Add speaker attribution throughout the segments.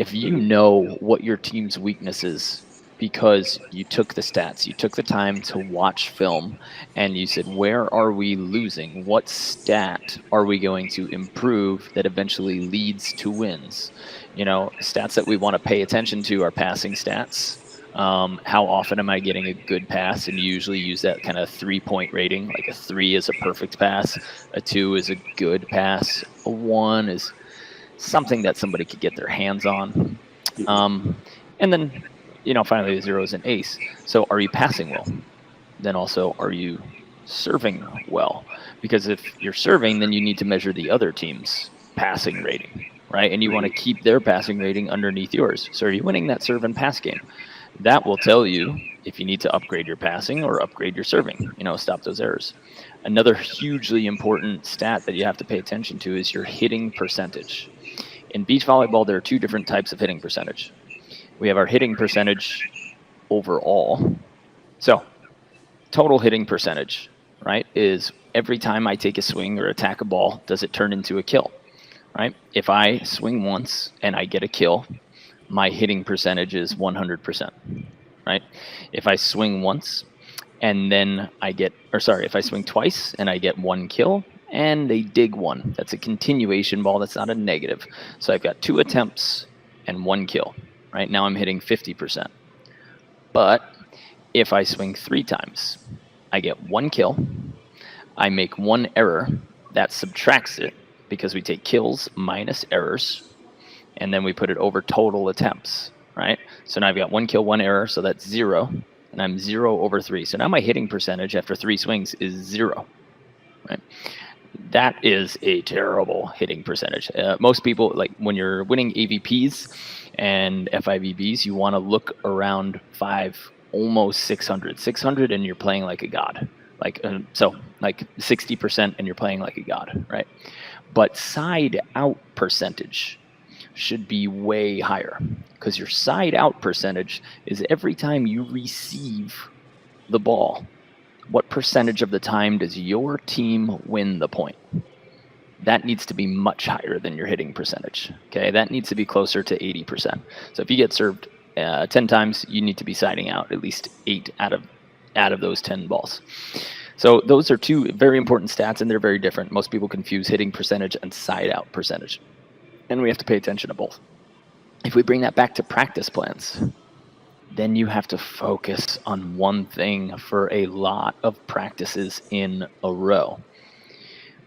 Speaker 1: If you know what your team's weakness is because you took the stats, you took the time to watch film, and you said, where are we losing? What stat are we going to improve that eventually leads to wins? Stats that we want to pay attention to are passing stats. How often am I getting a good pass? And you usually use that kind of 3-point rating. Like a 3 is a perfect pass, a 2 is a good pass, a 1 is something that somebody could get their hands on. And then, finally, the 0 is an ace. So are you passing well? Then also, are you serving well? Because if you're serving, then you need to measure the other team's passing rating, right? And you want to keep their passing rating underneath yours. So are you winning that serve and pass game? That will tell you if you need to upgrade your passing or upgrade your serving, stop those errors. Another hugely important stat that you have to pay attention to is your hitting percentage. In beach volleyball, there are 2 different types of hitting percentage. We have our hitting percentage overall. So total hitting percentage, right, is every time I take a swing or attack a ball, does it turn into a kill, right? If I swing once and I get a kill, my hitting percentage is 100%, right? If I swing once and then if I swing twice and I get 1 kill and they dig 1, that's a continuation ball, that's not a negative. So I've got 2 attempts and 1 kill, right? Now I'm hitting 50%. But if I swing 3 times, I get 1 kill, I make 1 error, that subtracts it because we take kills minus errors, and then we put it over total attempts, right? So now I've got 1 kill, 1 error, so that's 0, and I'm 0 over 3. So now my hitting percentage after 3 swings is 0, right? That is a terrible hitting percentage. Most people, like when you're winning AVPs and FIVBs, you want to look around 5, almost 600, and you're playing like a god. Like 60%, and you're playing like a god, right? But side out percentage should be way higher, because your side out percentage is every time you receive the ball, what percentage of the time does your team win the point? That needs to be much higher than your hitting percentage. Okay, that needs to be closer to 80%. So if you get served 10 times, you need to be siding out at least 8 out of those 10 balls. So those are 2 very important stats, and they're very different. Most people confuse hitting percentage and side out percentage, and we have to pay attention to both. If we bring that back to practice plans, then you have to focus on one thing for a lot of practices in a row.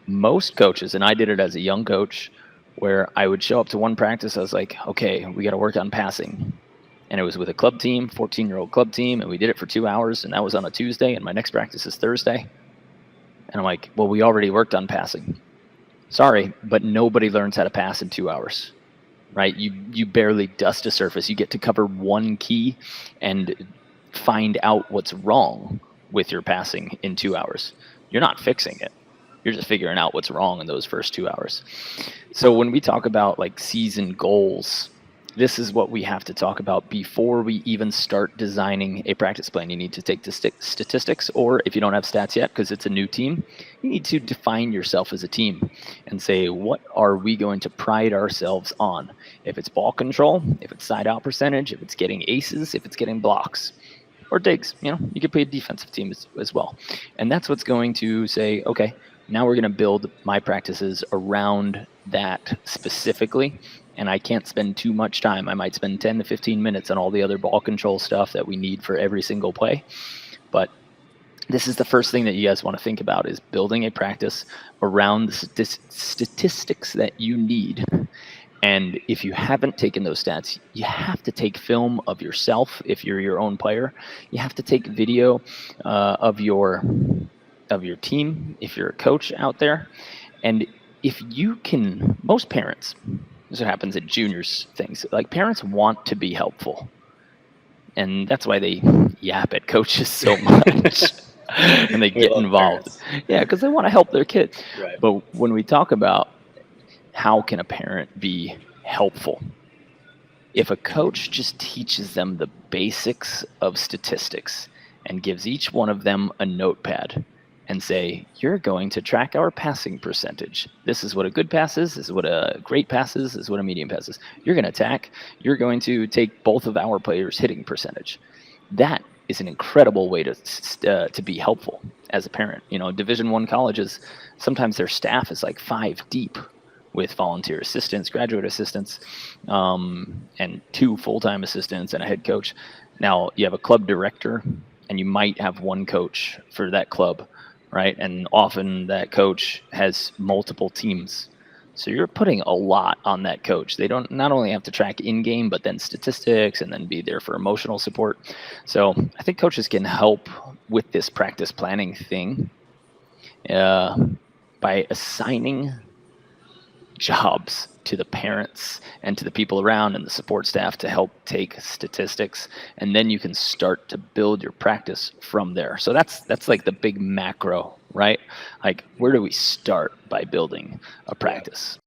Speaker 1: Most coaches, and I did it as a young coach, where I would show up to one practice, I was like, okay, we got to work on passing. And it was with a club team, 14-year-old club team, and we did it for 2 hours, and that was on a Tuesday, and my next practice is Thursday. And I'm like, well, we already worked on passing. Sorry, but nobody learns how to pass in 2 hours. Right? You barely dust a surface. You get to cover 1 key and find out what's wrong with your passing in 2 hours. You're not fixing it. You're just figuring out what's wrong in those first 2 hours. So when we talk about like season goals, this is what we have to talk about before we even start designing a practice plan. You need to take the statistics, or if you don't have stats yet because it's a new team, you need to define yourself as a team and say, what are we going to pride ourselves on? If it's ball control, if it's side out percentage, if it's getting aces, if it's getting blocks or digs, you could play a defensive team as well. And that's what's going to say, okay, now we're going to build my practices around that specifically. And I can't spend too much time. I might spend 10 to 15 minutes on all the other ball control stuff that we need for every single play. But this is the first thing that you guys want to think about, is building a practice around the statistics that you need. And if you haven't taken those stats, you have to take film of yourself. If you're your own player, you have to take video of your team, if you're a coach out there. And if you can, most parents, this is what happens at juniors things, like parents want to be helpful. And that's why they yap at coaches so much and they get involved. Parents. Yeah, because they want to help their kids.
Speaker 2: Right.
Speaker 1: But when we talk about how can a parent be helpful, if a coach just teaches them the basics of statistics and gives each one of them a notepad and say, you're going to track our passing percentage. This is what a good pass is. This is what a great pass is. This is what a medium pass is. You're going to attack. You're going to take both of our players' hitting percentage. That is an incredible way to be helpful as a parent. Division I colleges, sometimes their staff is like 5 deep with volunteer assistants, graduate assistants, and 2 full-time assistants and a head coach. Now you have a club director, and you might have one coach for that club, right? And often that coach has multiple teams. So you're putting a lot on that coach. They don't not only have to track in-game, but then statistics and then be there for emotional support. So I think coaches can help with this practice planning thing by assigning jobs to the parents and to the people around and the support staff to help take statistics, and then you can start to build your practice from there. So that's like the big macro, right? Like, where do we start by building a practice?